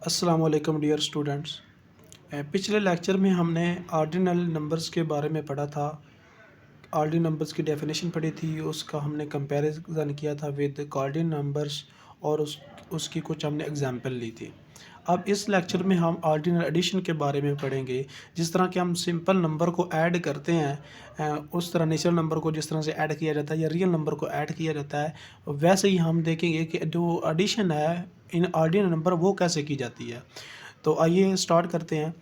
अस्सलाम वालेकुम dear students. पिछले लेक्चर में हमने ऑर्डिनल नंबर्स के बारे में पढ़ा था। ऑर्डिनल नंबर्स की डेफिनेशन पढ़ी थी, उसका हमने कंपैरिजन किया था विद कार्डिनल नंबर्स और उसकी कुछ हमने एग्जांपल ली थी। अब इस लेक्चर में हम ऑर्डिनल एडिशन के बारे में पढ़ेंगे। जिस तरह कि हम सिंपल नंबर को ऐड करते हैं, उस तरह नेचुरल नंबर को जिस तरह से ऐड किया जाता है या रियल नंबर को ऐड किया जाता है, वैसे ही हम देखेंगे कि जो एडिशन है इन ऑर्डिनल नंबर वो कैसे की जाती है। तो आइए स्टार्ट करते हैं।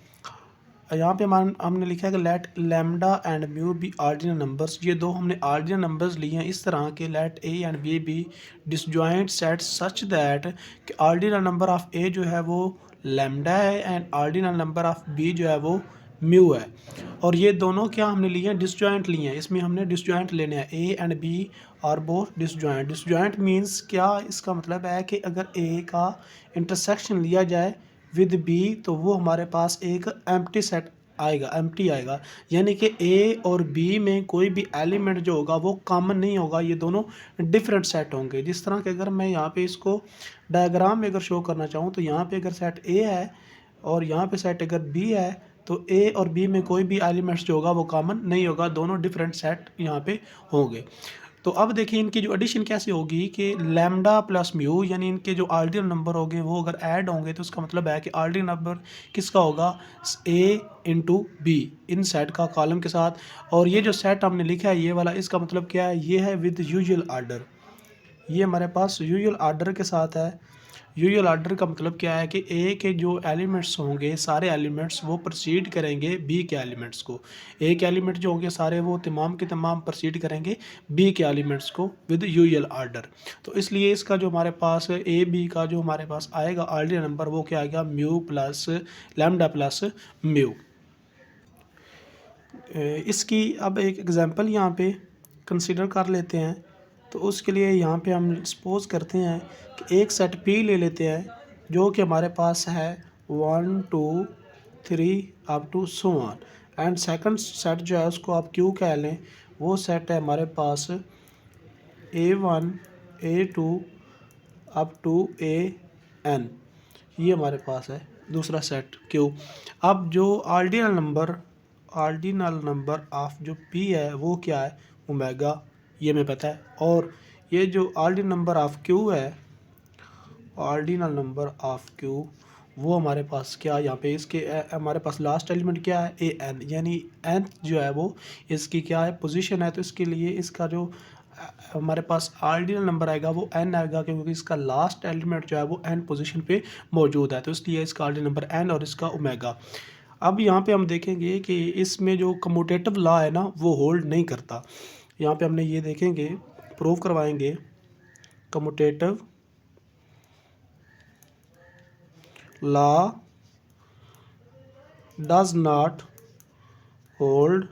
यहाँ पे हमने लिखा है कि let lambda and mu be ordinal numbers. ये दो हमने ऑर्डिनल नंबर्स लिए हैं इस तरह के, let A and B be disjoint set such that कि ऑर्डिनल नंबर ऑफ ए जो है वो लैम्डा है and ordinal number of B जो है वो म्यू है। और ये दोनों क्या हमने लिए हैं, डिसजॉइंट लिए हैं। इसमें हमने डिसजॉइंट लेने हैं, A and B are both disjoint. Disjoint means क्या, इसका मतलब है कि अगर ए का इंटरसेक्शन लिया जाए विद बी तो वो हमारे पास एक एम्प्टी सेट आएगा, एम्प्टी आएगा। यानी कि ए और बी में कोई भी एलिमेंट जो होगा वो कॉमन नहीं होगा, ये दोनों डिफरेंट सेट होंगे। जिस तरह के अगर मैं यहाँ पे इसको डायग्राम में अगर शो करना चाहूँ तो यहाँ पे अगर सेट ए है और यहाँ पे सेट अगर बी है तो ए और बी में कोई भी एलिमेंट्स जो होगा वो कॉमन नहीं होगा, दोनों डिफरेंट सेट यहाँ पे होंगे। तो अब देखिए इनकी जो एडिशन कैसे होगी कि लैम्डा प्लस म्यू यानी इनके जो ऑर्डिनल नंबर होंगे वो अगर ऐड होंगे तो उसका मतलब है कि ऑर्डिनल नंबर किसका होगा, ए इंटू बी, इन सेट का कॉलम के साथ। और ये जो सेट हमने लिखा है ये वाला, इसका मतलब क्या है, ये है विद यूजुअल आर्डर। ये हमारे पास यूजुअल आर्डर के साथ है। यूजुअल आर्डर का मतलब क्या है कि ए के जो एलिमेंट्स होंगे सारे एलिमेंट्स वो प्रोसीड करेंगे बी के एलिमेंट्स को। ए के एलिमेंट जो होंगे सारे वो तमाम के तमाम प्रोसीड करेंगे बी के एलिमेंट्स को विद यूजुअल आर्डर। तो इसलिए इसका जो हमारे पास ए बी का जो हमारे पास आएगा ऑर्डिनल नंबर वो क्या आएगा, mu plus lambda plus mu. इसकी अब एक एग्जांपल यहाँ पे कंसीडर कर लेते हैं। तो उसके लिए यहाँ पे हम सपोज करते हैं कि एक सेट पी ले लेते हैं जो कि हमारे पास है 1 2 3 up to so on, and second set जो है उसको आप क्यू कह लें। वो सेट है हमारे पास A1 A2 up to AN, ये हमारे पास है दूसरा सेट क्यू। अब जो ऑर्डिनल नंबर ऑफ जो P है वो क्या है, ओमेगा, ये हमें पता है। और ये जो ऑर्डिनल नंबर ऑफ Q है, ऑर्डिनल नंबर ऑफ Q वो हमारे पास क्या, यहाँ पे इसके हमारे पास लास्ट एलिमेंट क्या है, AN, यानी nth जो है वो इसकी क्या है, पोजीशन है। तो इसके लिए इसका जो हमारे पास ऑर्डिनल नंबर आएगा वो n आएगा, क्योंकि इसका लास्ट एलिमेंट जो है वो n पोजीशन पे मौजूद है। तो इसलिए इसका ऑर्डिनल नंबर n और इसका ओमेगा। अब यहाँ पे हम देखेंगे कि इसमें जो कम्यूटेटिव लॉ है ना वो होल्ड नहीं करता। यहाँ पे हमने ये देखेंगे, प्रूव करवाएंगे, commutative law does not hold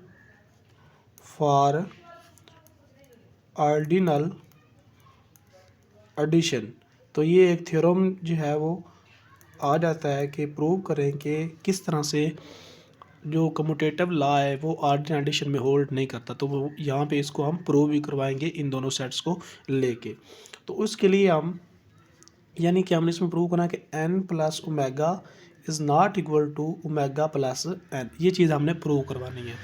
for ordinal addition. तो ये एक थ्योरम जो है वो आ जाता है कि प्रूव करें कि किस तरह से जो कम्यूटेटिव लॉ है वो ऑर्डिनल एडिशन में होल्ड नहीं करता। तो वो यहाँ पे इसको हम प्रूव भी करवाएंगे इन दोनों सेट्स को लेके। तो उसके लिए हम यानी कि हमने इसमें प्रूव करना कि n plus omega is not equal to omega plus n, ये चीज़ हमने प्रूव करवानी है।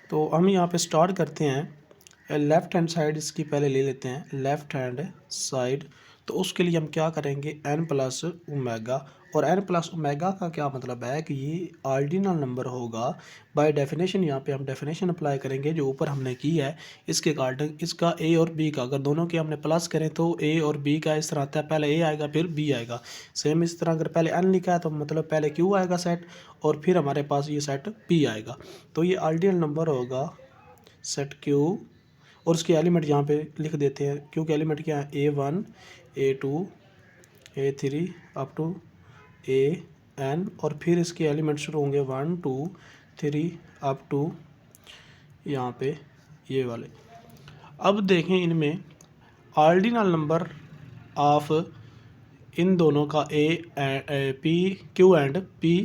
तो हम यहाँ पे स्टार्ट करते हैं। लेफ़्ट हैंड साइड इसकी पहले ले लेते हैं, लेफ़्ट हैंड साइड। तो उसके लिए हम क्या करेंगे, n प्लस ओमेगा। और n प्लस ओमेगा का क्या मतलब है कि ये ऑर्डिनल नंबर होगा बाय डेफिनेशन। यहाँ पे हम डेफिनेशन अप्लाई करेंगे जो ऊपर हमने की है इसके अकॉर्डिंग। इसका a और b का अगर दोनों के हमने प्लस करें तो a और b का इस तरह आता है, पहले a आएगा फिर b आएगा। सेम इस तरह अगर पहले n लिखा है तो मतलब पहले q आएगा सेट और फिर हमारे पास ये सेट p आएगा। तो ये ऑर्डिनल नंबर होगा सेट q। और उसके एलिमेंट यहाँ पे लिख देते हैं। q के एलिमेंट क्या है, A1 A2 A3 up to AN, और फिर इसके एलिमेंट शुरू होंगे 1 2 3 अप टू यहाँ पे ये वाले। अब देखें इनमें ऑर्डिनल नंबर ऑफ इन दोनों का P Q एंड P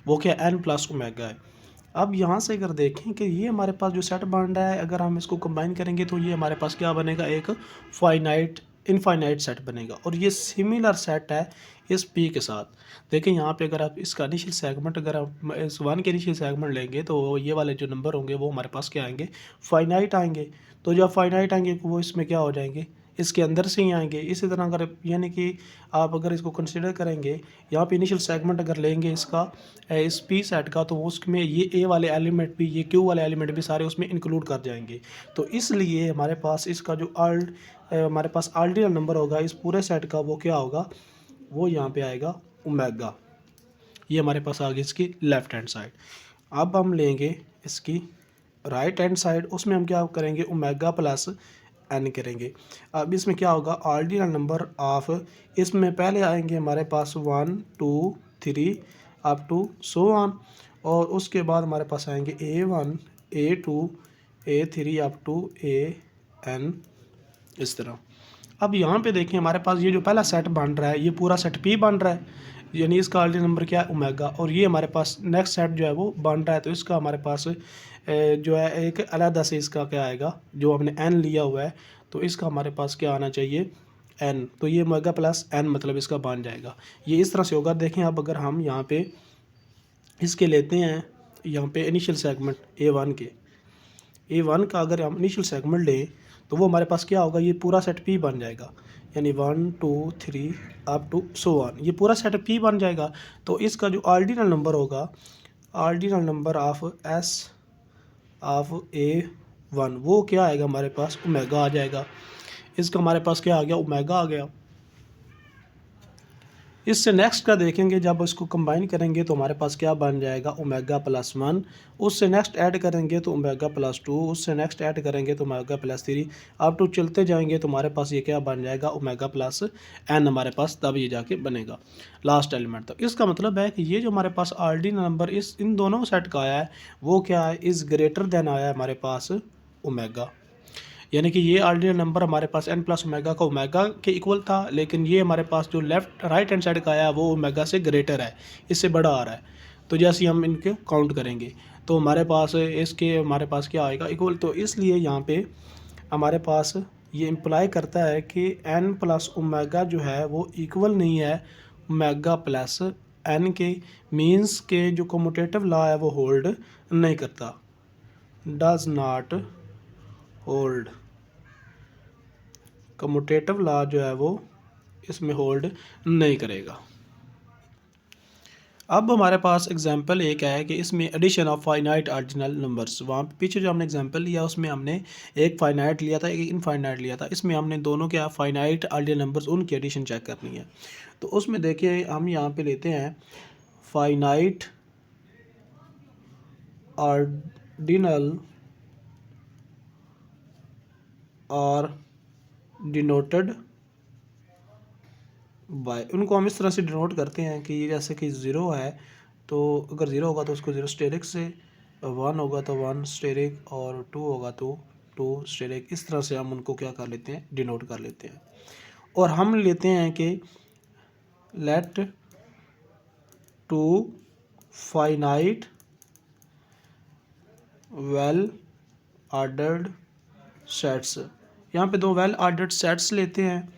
वो क्या n प्लस ओमेगा है। अब यहाँ से अगर देखें कि ये हमारे पास जो सेट बन रहा है, अगर हम इसको कंबाइन करेंगे तो ये हमारे पास क्या बनेगा, एक फाइनाइट इनफाइनाइट सेट बनेगा और ये सिमिलर सेट है इस पी के साथ। देखिए यहाँ पे अगर आप इसका इनिशियल सेगमेंट अगर आप इस वन के इनिशियल सेगमेंट लेंगे तो ये वाले जो नंबर होंगे वो हमारे पास क्या आएंगे, फाइनाइट आएंगे। तो जब फाइनाइट आएंगे वो इसमें क्या हो जाएंगे, इसके अंदर से ही आएंगे। इसी तरह अगर यानी कि आप अगर इसको कंसिडर करेंगे, यहाँ पे इनिशियल सेगमेंट अगर लेंगे इसका इस पी सेट का, तो उसमें ये ए वाले एलिमेंट भी, ये क्यू वाले एलिमेंट भी सारे उसमें इंक्लूड कर जाएंगे। तो इसलिए हमारे पास इसका जो हमारे पास ऑर्डिनल नंबर होगा इस पूरे सेट का, वो क्या होगा, वो यहाँ पे आएगा ओमेगा। ये हमारे पास आ गई इसकी लेफ्ट हैंड साइड। अब हम लेंगे इसकी राइट हैंड साइड, उसमें हम क्या करेंगे, ओमेगा प्लस एन करेंगे। अब इसमें क्या होगा, ऑर्डिनल नंबर ऑफ, इसमें पहले आएंगे हमारे पास 1 2 3 अप टू सो ऑन, और उसके बाद हमारे पास आएंगे A1 A2 A3 up to AN, इस तरह। अब यहाँ पे देखें हमारे पास ये जो पहला सेट बन रहा है ये पूरा सेट P बन रहा है, यानी इसका ऑर्डिनल नंबर क्या है, ओमेगा। और ये हमारे पास नेक्स्ट सेट जो है वो बन रहा है, तो इसका हमारे पास जो है एक अलग से इसका क्या आएगा, जो हमने n लिया हुआ है तो इसका हमारे पास क्या आना चाहिए, n। तो ये ओमेगा प्लस n मतलब इसका बन जाएगा। ये इस तरह से होगा। देखें अब अगर हम यहाँ पे इसके लेते हैं, यहाँ पे इनिशियल सेगमेंट A1 का अगर हम इनिशियल सेगमेंट लें तो वो हमारे पास क्या होगा, ये पूरा सेट P बन जाएगा, यानी 1 2 3 अप टू सो ऑन, ये पूरा सेट P बन जाएगा। तो इसका जो ऑर्डिनल नंबर होगा, ordinal number of S of A1, वो क्या आएगा हमारे पास, ओमेगा आ जाएगा। इसका हमारे पास क्या आ गया, ओमेगा आ गया। इससे नेक्स्ट का देखेंगे, जब इसको कंबाइन करेंगे तो हमारे पास क्या बन जाएगा, ओमेगा प्लस 1। उससे नेक्स्ट ऐड करेंगे तो ओमेगा प्लस 2, उससे नेक्स्ट ऐड करेंगे तो ओमेगा प्लस 3, अब टू चलते जाएंगे तो हमारे पास ये क्या बन जाएगा, ओमेगा प्लस n हमारे पास, तब ये जाके बनेगा लास्ट एलिमेंट। तो इसका मतलब है कि ये जो हमारे पास ऑर्डिनल नंबर इन दोनों सेट का आया है वो क्या है, इज़ ग्रेटर देन आया है हमारे पास ओमेगा। यानी कि ये ऑर्डिनल नंबर हमारे पास n प्लस ओमेगा का ओमेगा के इक्वल था, लेकिन ये हमारे पास जो राइट हैंड साइड का आया वो ओमेगा से ग्रेटर है, इससे बड़ा आ रहा है। तो जैसे हम इनको काउंट करेंगे तो हमारे पास इसके हमारे पास क्या आएगा, इक्वल। तो इसलिए यहाँ पे हमारे पास ये इम्प्लाई करता है कि n प्लस ओमेगा जो है वो इक्वल नहीं है ओमेगा प्लस n के, मीन्स के जो कम्यूटेटिव लॉ है वो होल्ड नहीं करता, does not hold. Commutative law जो है वो इसमें होल्ड नहीं करेगा। अब हमारे पास एग्जांपल एक है कि इसमें addition of finite ordinal numbers, वहाँ पीछे जो हमने एग्जांपल लिया उसमें हमने एक फाइनाइट लिया था, एक इनफाइनाइट लिया था। इसमें हमने दोनों क्या फाइनाइट ऑर्डिनल नंबर्स उनकी एडिशन चेक करनी है। तो उसमें देखिए हम यहाँ पे लेते हैं फाइनाइट ऑर्डिनल और डिनोटेड बाय, उनको हम इस तरह से डिनोट करते हैं कि ये जैसे कि 0 है, तो अगर 0 होगा तो उसको 0 स्टेरिक से, 1 होगा तो 1 स्टेरिक, और 2 होगा तो 2 स्टेरिक। इस तरह से हम उनको क्या कर लेते हैं, डिनोट कर लेते हैं। और हम लेते हैं कि let two finite well ordered sets, यहाँ पे दो वेल ऑर्डर्ड सेट्स लेते हैं।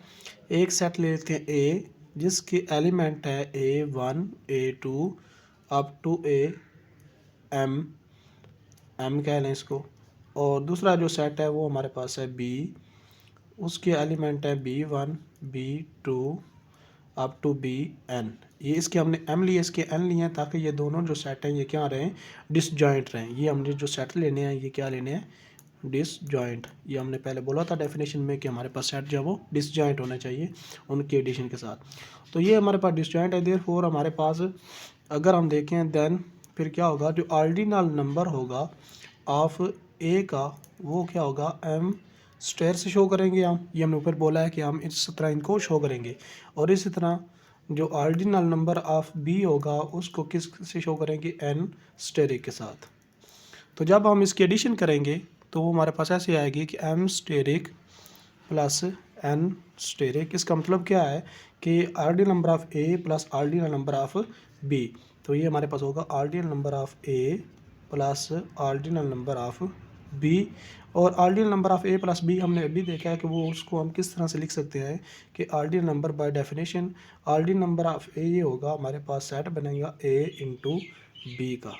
एक सेट लेते हैं A जिसके एलिमेंट है A1 A2 up to AM, M कह लें इसको, और दूसरा जो सेट है वो हमारे पास है B, उसके एलिमेंट है B1 B2 up to BN। ये इसके हमने M लिए, इसके N लिए हैं, ताकि ये दोनों जो सेट हैं ये क्या रहें, डिसजॉइंट रहें। ये हमने जो सेट लेने हैं ये क्या लेने हैं, डिसजॉइंट। ये हमने पहले बोला था डेफिनेशन में कि हमारे पास सेट जो है वो डिसजॉइंट होना चाहिए उनके एडिशन के साथ। तो ये हमारे पास डिसजॉइंट है, देयरफॉर हमारे पास अगर हम देखें देन फिर क्या होगा, जो ऑर्डिनल नंबर होगा ऑफ A का वो क्या होगा, M स्टेयर से शो करेंगे हम। ये हमने ऊपर बोला है कि हम इस तरह इनको शो करेंगे। और इसी तरह जो ऑर्डिनल नंबर ऑफ B होगा उसको किस से शो करेंगे, N स्टेरिक के साथ। तो जब हम इसकी एडिशन करेंगे तो वो हमारे पास ऐसे आएगी कि M asterisk plus N asterisk. इसका मतलब क्या है कि ordinal number of A plus ordinal number of B। तो ये हमारे पास होगा ordinal number of A plus ordinal number of B, और ordinal number of A plus B हमने अभी देखा है कि वो उसको हम किस तरह से लिख सकते हैं कि ordinal number by definition ordinal number of a ये होगा, हमारे पास सेट बनेगा ए इंटू बी का।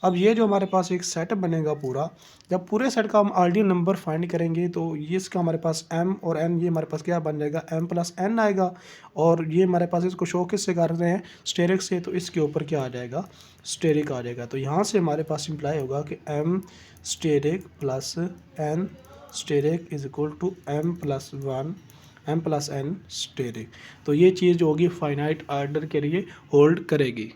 अब ये जो हमारे पास एक सेट बनेगा पूरा, जब पूरे सेट का हम ऑर्डिनल नंबर फाइंड करेंगे तो ये इसका हमारे पास m और n ये हमारे पास क्या बन जाएगा, m प्लस n आएगा। और ये हमारे पास इसको शो किस से कर रहे हैं, स्टेरिक से, तो इसके ऊपर क्या आ जाएगा, स्टेरिक आ जाएगा। तो यहाँ से हमारे पास इम्प्लाई होगा कि m asterisk plus n asterisk is equal to m plus n asterisk. तो ये चीज़ जो होगी फाइनाइट ऑर्डर के लिए होल्ड करेगी।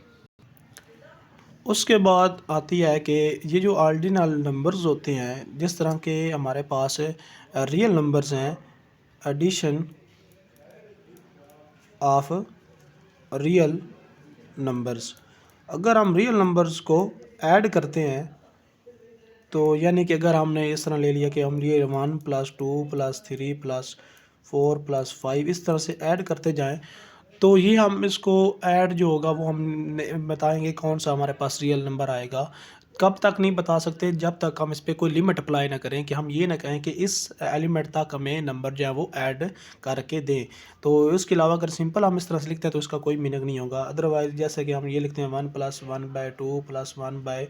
उसके बाद आती है कि ये जो ऑर्डिनल नंबर्स होते हैं, जिस तरह के हमारे पास रियल नंबर्स हैं, एडिशन ऑफ रियल नंबर्स, अगर हम रियल नंबर्स को ऐड करते हैं तो यानी कि अगर हमने इस तरह ले लिया कि हम ये 1 + 2 + 3 + 4 + 5 इस तरह से ऐड करते जाएं, तो ये हम इसको ऐड जो होगा वो हम बताएंगे कौन सा हमारे पास रियल नंबर आएगा। कब तक नहीं बता सकते, जब तक हम इस पर कोई लिमिट अप्लाई ना करें, कि हम ये ना कहें कि इस एलिमेंट तक हमें नंबर जो है वो ऐड करके दें। तो इसके अलावा अगर सिंपल हम इस तरह से लिखते हैं तो इसका कोई मीनिंग नहीं होगा। अदरवाइज जैसे कि हम ये लिखते हैं 1 + 1/2 + 1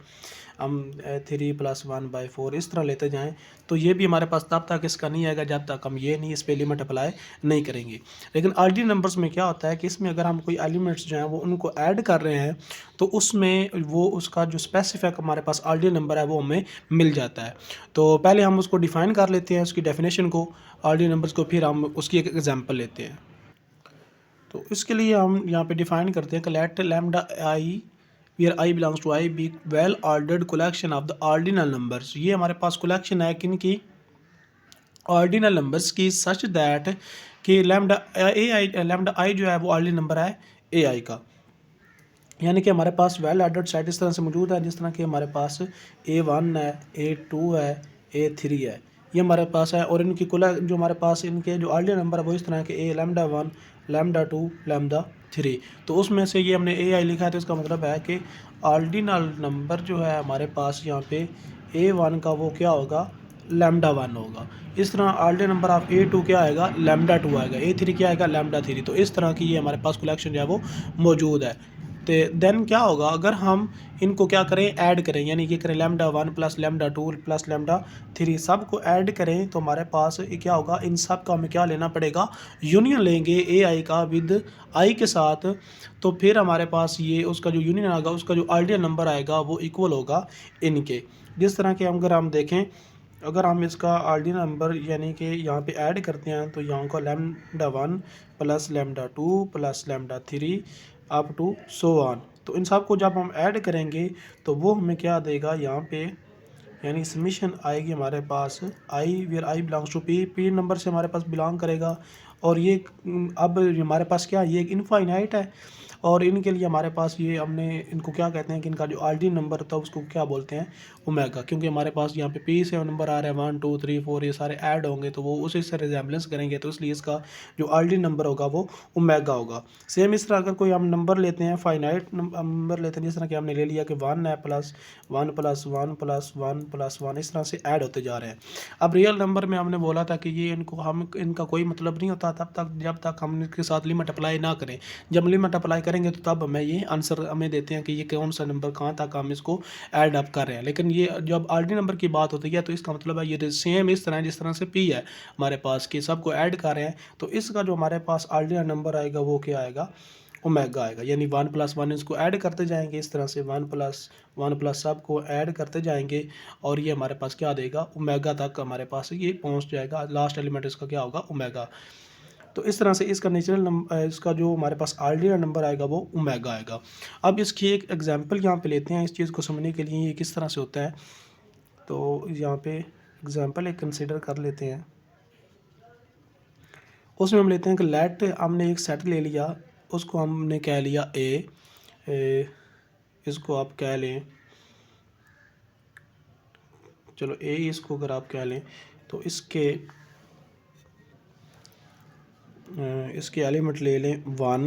हम 3 + 1/4 इस तरह लेते जाएं, तो ये भी हमारे पास तब तक इसका नहीं आएगा जब तक हम ये नहीं इस पर लिमिट अप्लाई नहीं करेंगे। लेकिन ऑर्डिनल नंबर्स में क्या होता है कि इसमें अगर हम कोई एलिमेंट्स जो हैं वो उनको ऐड कर रहे हैं तो उसमें वो उसका जो स्पेसिफिक हमारे पास ऑर्डिनल नंबर है वो हमें मिल जाता है। तो पहले हम उसको डिफ़ाइन कर लेते हैं, उसकी डेफिनेशन को, ऑर्डिनल नंबर्स को, फिर हम उसकी एक एग्जांपल लेते हैं। तो इसके लिए हम यहाँ पे डिफ़ाइन करते हैं कि let lambda i where i belongs to I be well ordered collection of the ordinal numbers. ये हमारे पास कलेक्शन है किन की, ऑर्डिनल नंबर्स की, सच दैट कि लैम्डा आई जो है वो ऑर्डिनल नंबर है ए आई का। यानी कि हमारे पास वेल ऑर्डर्ड सेट इस तरह से मौजूद है जिस तरह कि हमारे पास A1 है, A2 है, A3 है, ये हमारे पास है। और इनकी कुल जो हमारे पास इनके जो ऑर्डिनल नंबर है वो इस तरह के λ1 λ2 λ3। तो उसमें से ये हमने AI लिखा है, तो इसका मतलब है कि ऑर्डिनल नंबर जो है हमारे पास यहाँ पे A1 का वो क्या होगा, λ1 होगा। इस तरह ऑर्डिनल नंबर ऑफ A2 क्या आएगा, λ2 आएगा, A3 क्या आएगा, λ3। तो इस तरह की ये हमारे पास कलेक्शन जो है वो मौजूद है। तो देन क्या होगा, अगर हम इनको क्या करें, ऐड करें, यानी ये करें λ1 + λ2 + λ3 सब को ऐड करें, तो हमारे पास क्या होगा, इन सब का हमें क्या लेना पड़ेगा, यूनियन लेंगे AI का विद I के साथ। तो फिर हमारे पास ये उसका जो यूनियन आएगा, उसका जो ऑर्डिनल नंबर आएगा वो इक्वल होगा इनके। जिस तरह के अगर हम देखें, अगर हम इसका ऑर्डिनल नंबर यानी कि यहाँ पे ऐड करते हैं तो यहाँ का λ1 + λ2 + λ3 अप टू सो ऑन, तो इन सब को जब हम ऐड करेंगे तो वो हमें क्या देगा यहाँ पे, यानी समीशन आएगी हमारे पास i where i belongs to P number से हमारे पास बिलोंग करेगा। और ये अब हमारे पास क्या, ये एक इनफाइनाइट है, और इनके लिए हमारे पास ये हमने इनको क्या कहते हैं कि इनका जो ऑर्डिनल नंबर था उसको क्या बोलते हैं, ओमेगा। क्योंकि हमारे पास यहाँ पे पी से नंबर आ रहे हैं 1 2 3 4 ये सारे ऐड होंगे तो वो उसी से रिजेम्बलेंस करेंगे, तो इसलिए इसका जो ऑर्डिनल नंबर होगा वो ओमेगा होगा। सेम इस तरह अगर कोई हम नंबर लेते हैं, फाइनाइट नंबर लेते हैं, जिस तरह कि हमने ले लिया कि 1 है +1 + 1 + 1 + 1 इस तरह से ऐड होते जा रहे हैं। अब रियल नंबर में हमने बोला था कि ये इनको हम इनका कोई मतलब नहीं होता तब तक जब तक हम इसके साथ लिमिट अप्लाई ना करें। जब लिमिट अप्लाई करेंगे तो तब हमें ये आंसर हमें देते हैं कि ये कौन सा नंबर कहाँ तक हम इसको ऐड अप कर रहे हैं। लेकिन ये जब ऑर्डिनल नंबर की बात होती है तो इसका मतलब है ये सेम इस तरह जिस तरह से पी है हमारे पास कि सबको ऐड कर रहे हैं, तो इसका जो हमारे पास ऑर्डिनल नंबर आएगा वो क्या आएगा, ओमेगा आएगा। यानी 1 + 1 इसको ऐड करते जाएंगे, इस तरह से 1 + 1 + सब को ऐड करते जाएंगे और ये हमारे पास क्या देगा, ओमेगा तक हमारे पास ये पहुंच जाएगा। लास्ट एलिमेंट इसका क्या होगा, ओमेगा। तो इस तरह से इसका नेचुरल नंबर, इसका जो हमारे पास ऑर्डिनल नंबर आएगा वो ओमेगा आएगा। अब इसकी एक एग्जांपल यहाँ पे लेते हैं इस चीज़ को समझने के लिए ये किस तरह से होता है। तो यहाँ पे एग्जांपल एक कंसिडर कर लेते हैं। उसमें हम लेते हैं कि लेट हमने एक सेट ले लिया, उसको हमने कह लिया ए, इसको आप कह लें, चलो ए इसको अगर आप कह लें तो इसके एलिमेंट ले लें 1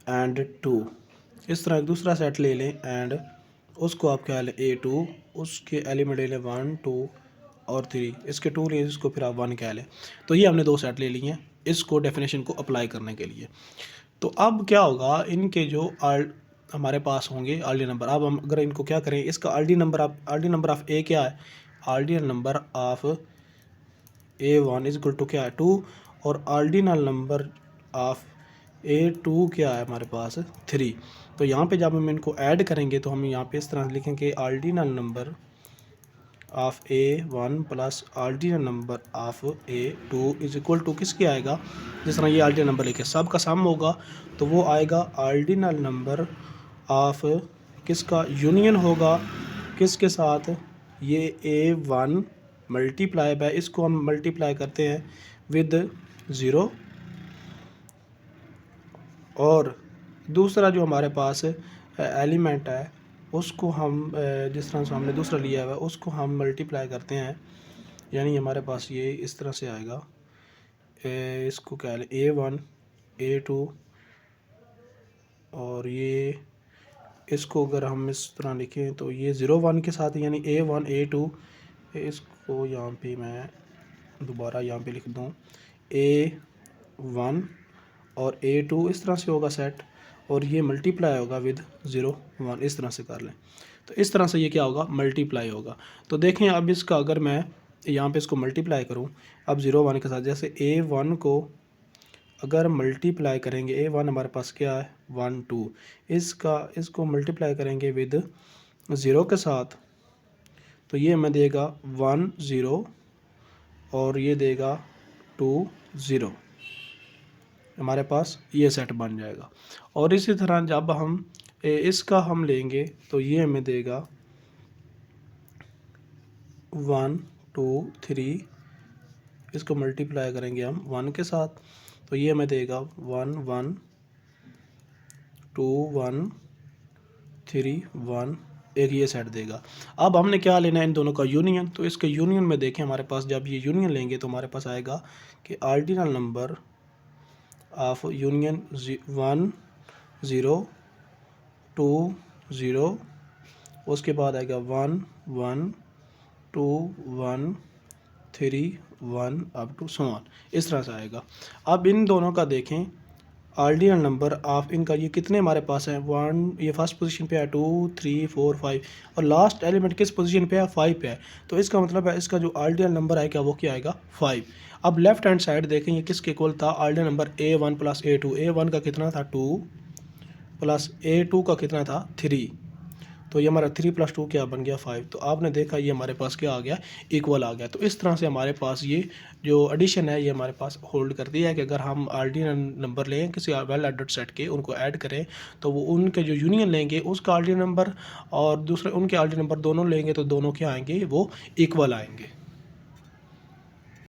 एंड 2। इस तरह एक दूसरा सेट ले लें एंड उसको आप कह लें A2, उसके एलिमेंट ले लें 1 2 और 3, इसके 2 लिए इसको फिर आप 1 कह लें। तो ये हमने 2 सेट ले लिए हैं इसको डेफिनेशन को अप्लाई करने के लिए। तो अब क्या होगा, इनके जो हमारे पास होंगे आर्डिनल नंबर। अब हम अगर इनको क्या करें, इसका आर्डिनल नंबर ऑफ ए क्या है, ordinal number of A1 is equal to क्या है 2, और आर्डिनल नंबर ऑफ A2 क्या है हमारे पास 3। तो यहाँ पे जब हम इनको ऐड करेंगे तो हम यहाँ पे इस तरह लिखेंगे ordinal number of A1 plus ordinal number of A2 is equal to किसके आएगा, जिस तरह ये आर्डिनल नंबर लेके सब का सम होगा तो वो आएगा आर्डिनल नंबर ऑफ किसका यूनियन होगा किसके साथ, ये A1 मल्टीप्लाई बाय, इसको हम मल्टीप्लाई करते हैं विद 0, और दूसरा जो हमारे पास एलिमेंट है उसको हम जिस तरह से हमने दूसरा लिया हुआ है उसको हम मल्टीप्लाई करते हैं, यानी हमारे पास ये इस तरह से आएगा। इसको क्या है A1 A2, और ये इसको अगर हम इस तरह लिखें तो ये 0 1 के साथ, यानी A1 A2, इसको यहाँ पे मैं दोबारा यहाँ पे लिख दूँ A1 और A2 इस तरह से होगा सेट, और ये मल्टीप्लाई होगा विद 0 1, इस तरह से कर लें। तो इस तरह से ये क्या होगा, मल्टीप्लाई होगा। तो देखें अब इसका अगर मैं यहाँ पे इसको मल्टीप्लाई करूँ अब 0 1 के साथ, जैसे A1 को अगर मल्टीप्लाई करेंगे, A1 हमारे पास क्या है 1 2, इसको मल्टीप्लाई करेंगे विद 0 के साथ, तो ये हमें देगा 1 0 और ये देगा 2 0, हमारे पास ये सेट बन जाएगा। और इसी तरह जब हम इसका हम लेंगे तो ये हमें देगा 1 2 3, इसको मल्टीप्लाई करेंगे हम 1 के साथ, तो ये हमें देगा 1 1 2 1 3 1, एक ये सेट देगा। अब हमने क्या लेना है, इन दोनों का यूनियन। तो इसके यूनियन में देखें हमारे पास जब ये यूनियन लेंगे तो हमारे पास आएगा कि आर्डिनल नंबर ऑफ यूनियन 1 0 2 0, उसके बाद आएगा 1 1 2 1 3 1 अप टू सो ऑन, इस तरह से आएगा। अब इन दोनों का देखें आर्डिनल नंबर ऑफ इनका ये कितने हमारे पास है 1, ये फर्स्ट पोजीशन पे है 2 3 4 5, और लास्ट एलिमेंट किस पोजीशन पे है 5 पे है। तो इसका मतलब है इसका जो आर्डिनल नंबर है क्या वो क्या आएगा 5। अब लेफ्ट हैंड साइड देखें ये किसके इक्वल था, ordinal number A1 plus A2, A1 का कितना था 2 प्लस A2 का कितना था 3, तो ये हमारा 3 + 2 क्या बन गया 5। तो आपने देखा ये हमारे पास क्या आ गया, इक्वल आ गया। तो इस तरह से हमारे पास ये जो एडिशन है ये हमारे पास होल्ड करती है कि अगर हम आर्डिनल नंबर लें किसी वेल एडेड सेट के, उनको ऐड करें तो वो उनके जो यूनियन लेंगे उसका आर्डिनल नंबर और दूसरे उनके आर्डिनल नंबर दोनों लेंगे तो दोनों क्या आएंगे, वो इक्वल आएंगे।